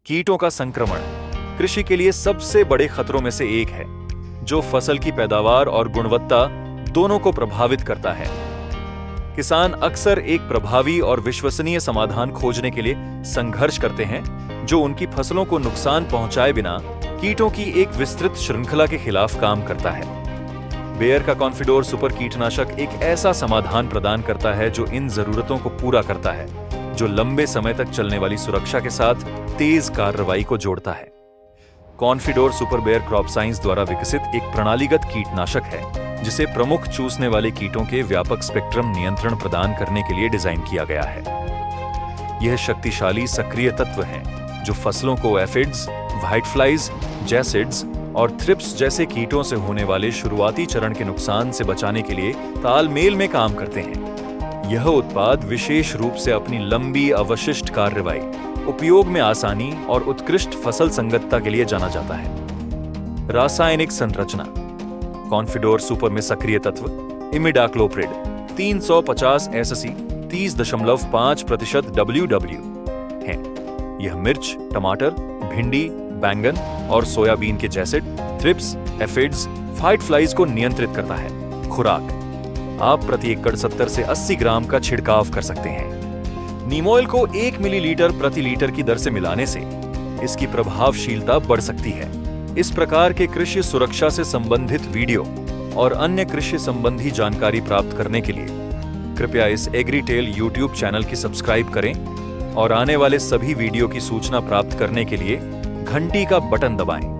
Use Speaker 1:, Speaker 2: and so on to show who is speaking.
Speaker 1: कीटों का संक्रमण कृषि के लिए सबसे बड़े खतरों में से एक है, जो फसल की पैदावार और गुणवत्ता दोनों को प्रभावित करता है। किसान अक्सर एक प्रभावी और विश्वसनीय समाधान खोजने के लिए संघर्ष करते हैं, जो उनकी फसलों को नुकसान पहुंचाए बिना कीटों की एक विस्तृत श्रृंखला के खिलाफ काम करता है। बेयर का कॉन्फिडोर सुपर कीटनाशक एक ऐसा समाधान प्रदान करता है जो इन जरूरतों को पूरा करता है, जो लंबे समय तक चलने वाली सुरक्षा के साथ तेज कार्रवाई को जोड़ता है। Confidor super Bayer crop science द्वारा विकसित एक प्रणालीगत कीटनाशक है, जिसे प्रमुख चूसने वाले कीटों के व्यापक स्पेक्ट्रम नियंत्रण प्रदान करने के लिए डिजाइन किया गया है। यह शक्तिशाली सक्रिय तत्व हैं, जो फसलों को एफिड्स, व्हाइटफ्लाइज, जैसिड्स और थ्रिप्स जैसे कीटों से होने वाले शुरुआती चरण के नुकसान से बचाने के लिए तालमेल में काम करते हैं। यह उत्पाद विशेष रूप से अपनी लंबी अवशिष्ट कार्रवाई, उपयोग में आसानी और उत्कृष्ट फसल संगतता के लिए जाना जाता है। रासायनिक संरचना: कॉन्फिडोर सुपर में सक्रिय तत्व इमिडाक्लोप्रिड 350 SC 30.5% WW हैं। यह मिर्च, टमाटर, भिंडी, बैंगन और सोयाबीन के जैसिड, थ्रिप्स, एफिड्स, व्हाइटफ्लाइज को नियंत्रित करता है। खुराक: आप प्रति एकड़ 70 से 80 ग्राम का छिड़काव कर सकते हैं। नीम ऑयल को 1 मिलीलीटर प्रति लीटर की दर से मिलाने से इसकी प्रभावशीलता बढ़ सकती है। इस प्रकार के कृषि सुरक्षा से संबंधित वीडियो और अन्य कृषि संबंधी जानकारी प्राप्त करने के लिए कृपया इस एग्रीटेल यूट्यूब चैनल की सब्सक्राइब करें और आने वाले सभी वीडियो की सूचना प्राप्त करने के लिए घंटी का बटन दबाएं।